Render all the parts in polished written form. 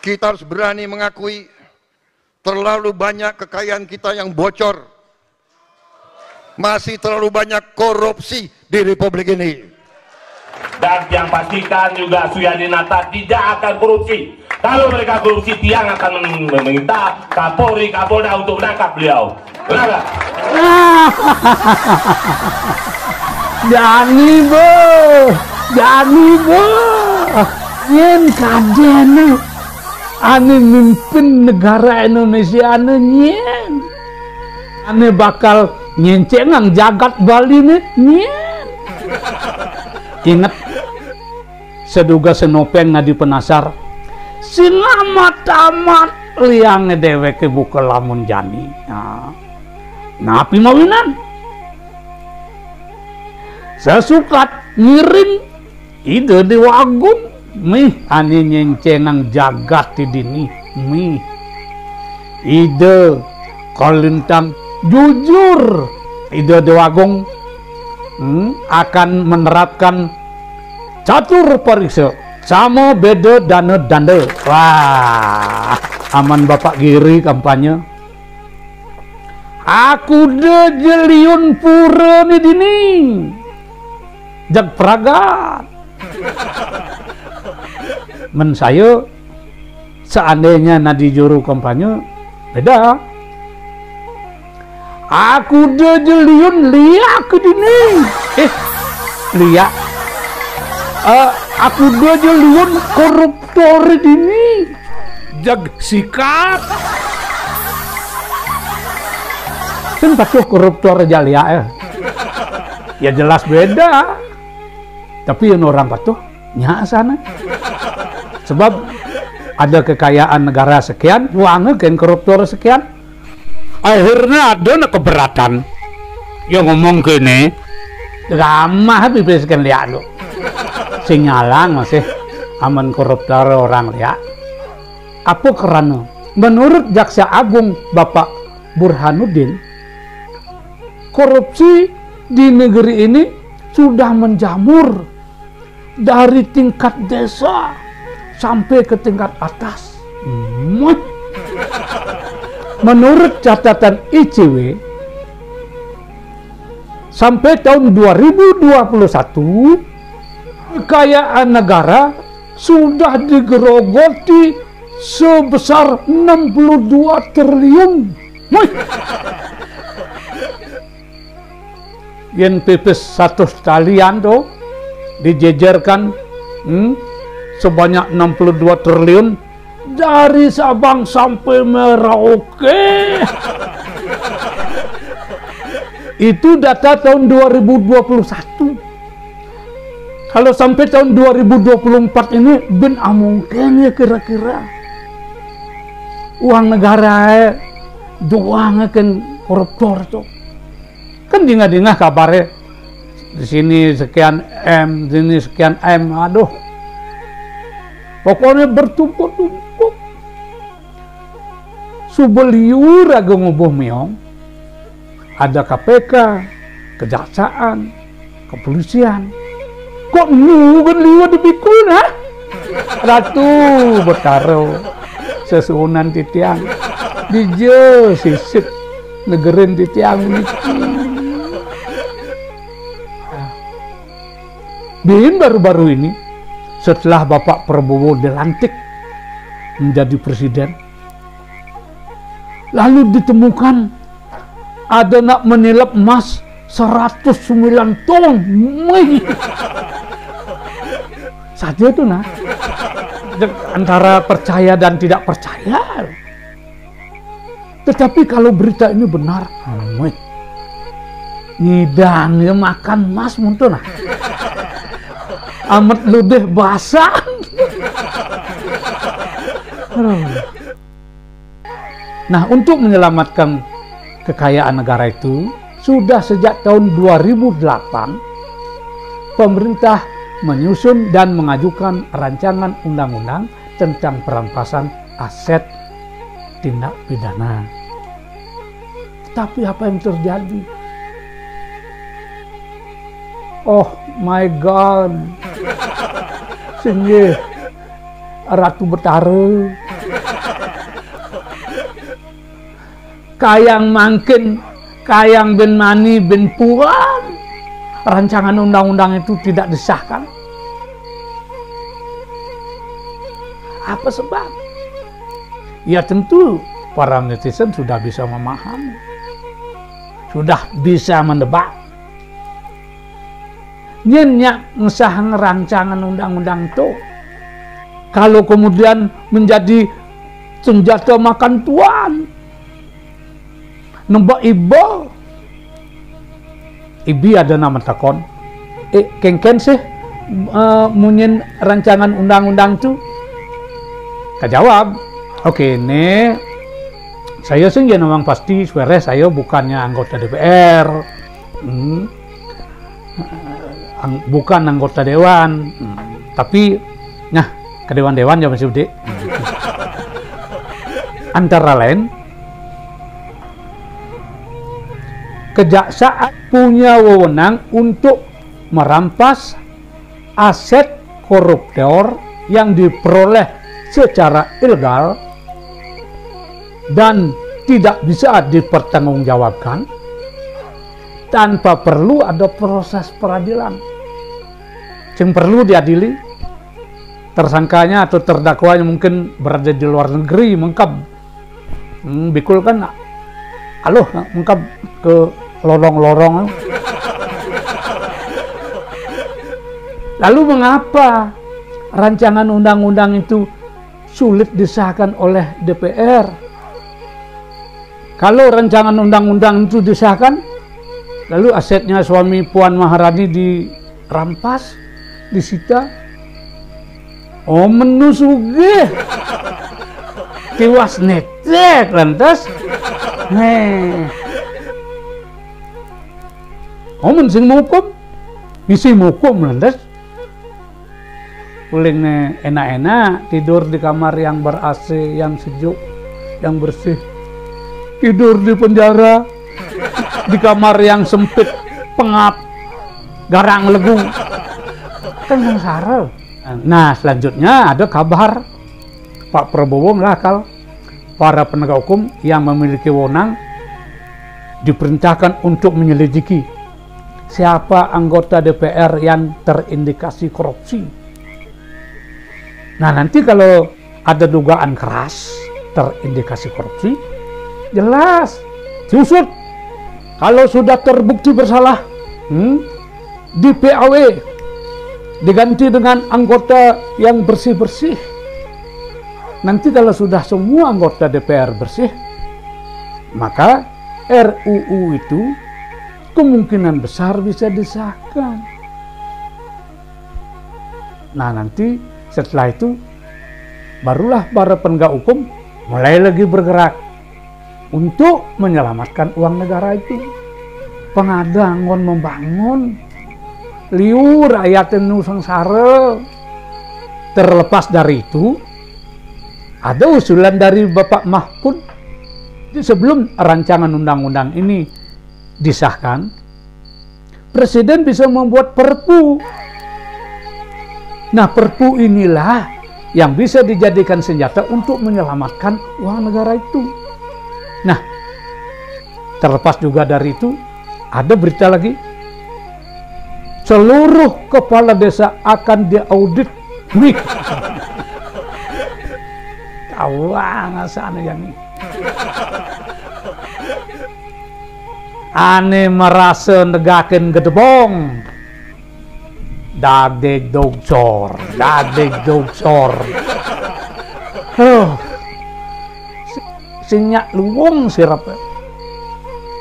Kita harus berani mengakui terlalu banyak kekayaan kita yang bocor. Masih terlalu banyak korupsi di Republik ini. Dan yang pastikan juga Suyadinata tidak akan korupsi. Kalau mereka korupsi, Tiang akan meminta Kapolri, Kapolda untuk menangkap beliau. Benar? Jani bo, yen kajen ane mimpin negara Indonesia ane nyen, ane bakal nyencengang jagat Bali nih nyen. Ingat seduga senopeng ngadi penasar singamat-amat liang dewek buka lamun Jani. Nah, api mawinan sesukat ngiring ide di wagun mih ane nyencengang jagat di dini mih ide kalintang jujur ide di wagung akan menerapkan catur pariksa sama beda dana danda. Wah, aman Bapak Giri kampanye. Aku de jeliun pura ni dini jag pragat. Men saya seandainya nadi juru kampanye beda. Aku de jeliun liak ke dini. Liak. Aku de jeliun koruptor dini. Jag sikat. Kan patuh koruptor jalia ya jelas beda. Tapi yang orang patuh nya sana. Sebab ada kekayaan negara sekian, uangnya kan koruptor sekian. Akhirnya ada keberatan. Yang ngomong gini, ramah bibiskan lihat lo. Sinyalan masih aman koruptor orang lihat. Apa karena menurut Jaksa Agung Bapak Burhanuddin, korupsi di negeri ini sudah menjamur dari tingkat desa sampai ke tingkat atas. Menurut catatan ICW, sampai tahun 2021 kekayaan negara sudah digerogoti sebesar 62 triliun. Yang pipis 100 talian tuh dijejerkan sebanyak 62 triliun dari Sabang sampai Merauke. Itu data tahun 2021. Kalau sampai tahun 2024 ini ben mungkin ya kira-kira uang negara doang kan koruptor tuh. Kan dingah-dingah kabarnya di sini sekian M, di sini sekian M, aduh. Pokoknya bertumpuk-tumpuk. Subeliur agung ubuh miong. Ada KPK, kejaksaan, kepolisian. Kok nugen liwat dipikul, ha? Ratu berkaro sesuunan titiang. Dije sisip negerin titiang niki. Bin baru-baru ini setelah Bapak Prabowo dilantik menjadi presiden, lalu ditemukan ada nak menilap emas 109 ton. Saja itu nah antara percaya dan tidak percaya. Tetapi kalau berita ini benar, ngidangnya makan emas muntah nah. Amat ludeh basah. Nah, untuk menyelamatkan kekayaan negara itu, sudah sejak tahun 2008 pemerintah menyusun dan mengajukan rancangan undang-undang tentang perampasan aset tindak pidana. Tapi apa yang terjadi? Oh my God, singgih Ratu Betara. Kayang mangkin, kayang ben mani ben puan, rancangan undang-undang itu tidak disahkan. Apa sebab? Ya tentu para netizen sudah bisa memahami, sudah bisa menebak. Nyenyak ngesah rancangan undang-undang itu, kalau kemudian menjadi senjata makan tuan, nembak ibi ada nama takon, kengken sih munyin rancangan undang-undang itu. Kajawab, oke, nih saya sih memang pasti sebenarnya saya bukannya anggota DPR, bukan anggota dewan, tapi nah ke dewan-dewan ya masih udah. Antara lain, kejaksaan punya wewenang untuk merampas aset koruptor yang diperoleh secara ilegal dan tidak bisa dipertanggungjawabkan tanpa perlu ada proses peradilan. Yang perlu diadili, tersangkanya atau terdakwanya mungkin berada di luar negeri, mengkap bikul kan aloh mengkap ke lorong-lorong. Lalu mengapa rancangan undang-undang itu sulit disahkan oleh DPR? Kalau rancangan undang-undang itu disahkan, lalu asetnya suami Puan Maharani dirampas, disita. Oh menu sugih, tiwas netek lantas. Oh mensing mukum, misi mukum lantas. Puling enak-enak tidur di kamar yang ber-AC, yang sejuk, yang bersih. Tidur di penjara, di kamar yang sempit, pengap, garang legung. Kan sengsara. Nah, selanjutnya ada kabar Pak Prabowo melakal para penegak hukum yang memiliki wewenang diperintahkan untuk menyelidiki siapa anggota DPR yang terindikasi korupsi. Nah, nanti kalau ada dugaan keras terindikasi korupsi, jelas diusut. Kalau sudah terbukti bersalah, di PAW diganti dengan anggota yang bersih-bersih. Nanti kalau sudah semua anggota DPR bersih, maka RUU itu kemungkinan besar bisa disahkan. Nah, nanti setelah itu barulah para penegak hukum mulai lagi bergerak untuk menyelamatkan uang negara itu. Pengadangon membangun, liu rakyat nu sengsara. Terlepas dari itu, ada usulan dari Bapak Mahfud sebelum rancangan undang-undang ini disahkan, Presiden bisa membuat perpu. Nah, perpu inilah yang bisa dijadikan senjata untuk menyelamatkan uang negara itu. Nah, terlepas juga dari itu, ada berita lagi, seluruh kepala desa akan diaudit. Tawang asana yang ini. Ane merasa negakin gedebong. Dagdeg dogsor, dagdeg dogsor. Sinyak luwung sirap.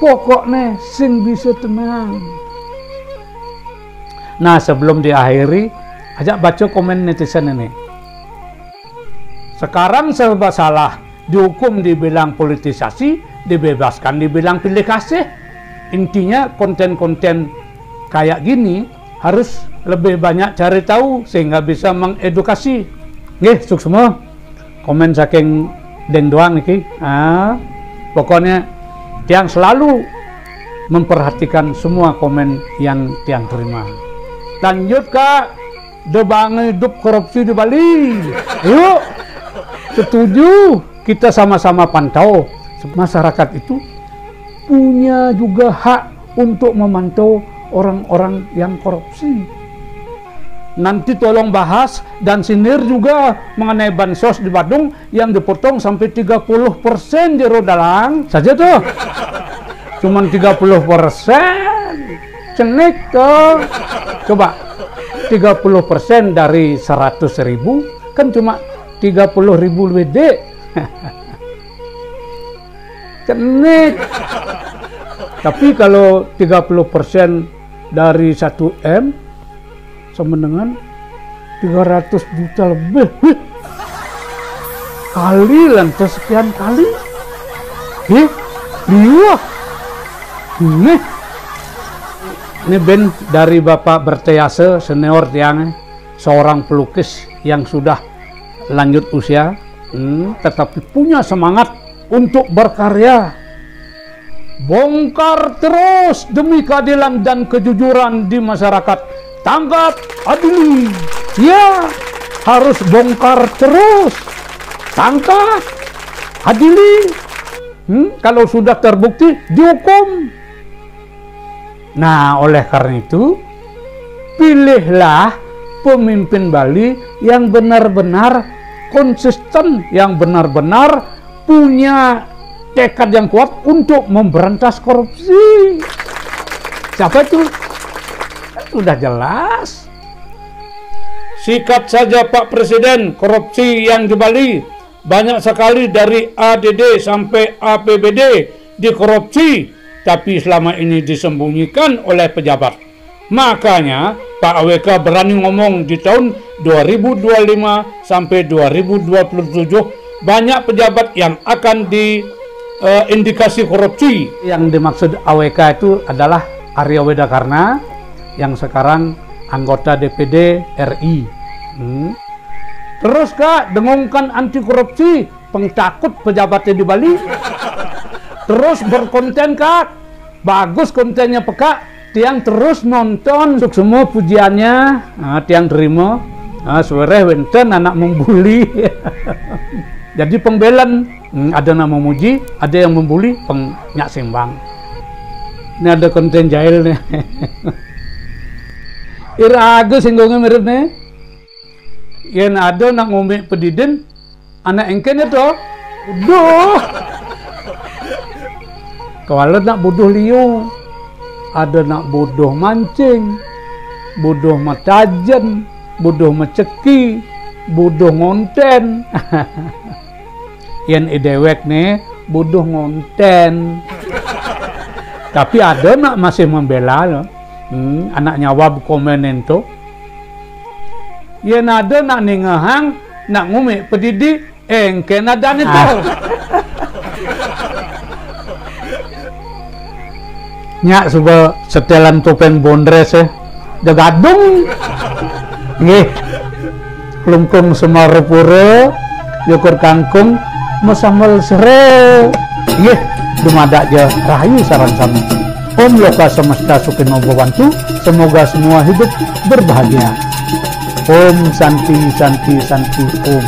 Pokoknya sing bisa tenang. Nah, sebelum diakhiri, ajak baca komen netizen ini. Sekarang serba salah, dihukum dibilang politisasi, dibebaskan dibilang pilih kasih. Intinya konten-konten kayak gini harus lebih banyak cari tahu sehingga bisa mengedukasi. Nggih, sukses semua. Komen saking deng doang niki. Pokoknya tiang selalu memperhatikan semua komen yang tiang terima. lanjut Kak, debangi hidup korupsi di Bali. Ayo, setuju, kita sama-sama pantau. Masyarakat itu punya juga hak untuk memantau orang-orang yang korupsi. Nanti tolong bahas dan sinir juga mengenai bansos di Badung yang dipotong sampai 30% jero dalang saja tuh. Cuman 30%. Cenik tuh. Coba 30% dari 100.000 kan cuma 30.000 WD. Cenik. Tapi kalau 30% dari 1M sama dengan 300 juta lebih. Kali lantas sekian kali. Iya. Ini Ben dari Bapak Bertease senior tiang, seorang pelukis yang sudah lanjut usia, tetapi punya semangat untuk berkarya. Bongkar terus demi keadilan dan kejujuran di masyarakat. Tanggap, adili. Ya, harus bongkar terus. Tangkap, adili. Kalau sudah terbukti, dihukum. Nah, oleh karena itu, pilihlah pemimpin Bali yang benar-benar konsisten, yang benar-benar punya tekad yang kuat untuk memberantas korupsi. Siapa itu? Sudah jelas. Sikat saja Pak Presiden, korupsi yang di Bali banyak sekali dari ADD sampai APBD dikorupsi, tapi selama ini disembunyikan oleh pejabat. Makanya Pak AWK berani ngomong di tahun 2025 sampai 2027 banyak pejabat yang akan diindikasi korupsi. Yang dimaksud AWK itu adalah Arya Wedakarna yang sekarang anggota DPD RI. Terus Kak, dengungkan anti korupsi, pengtakut pejabatnya di Bali. Terus berkonten Kak, bagus kontennya peka, tiang terus nonton, untuk semua pujiannya, tiang terima. Suara wenten anak membuli. Jadi pengbelan, ada yang memuji, ada yang membuli, penyak sembang. Ini ada konten jahil nih. Iraga singgungnya mirip nih. Yang ada nak ngomik pediden, anak engkennya tuh, duh. Kalau nak bodoh liu, ada nak bodoh mancing, bodoh matajen, bodoh meceki, bodoh ngonten. Yang idewek nih, bodoh ngonten. Tapi ada nak masih membela loh. Anak nyawa komenin tuh. Yang ada nak ningahang, nak ngumik pedidi, engken ada nih tuh. Nyak sudah setelan topeng bondres jagadung nggih klungkung semarepura yukur kangkung mesambel sere nggih dumadak je rahayu sareng sami. Om loka semesta sukino bawantu, semoga semua hidup berbahagia. Om santi santi santi om.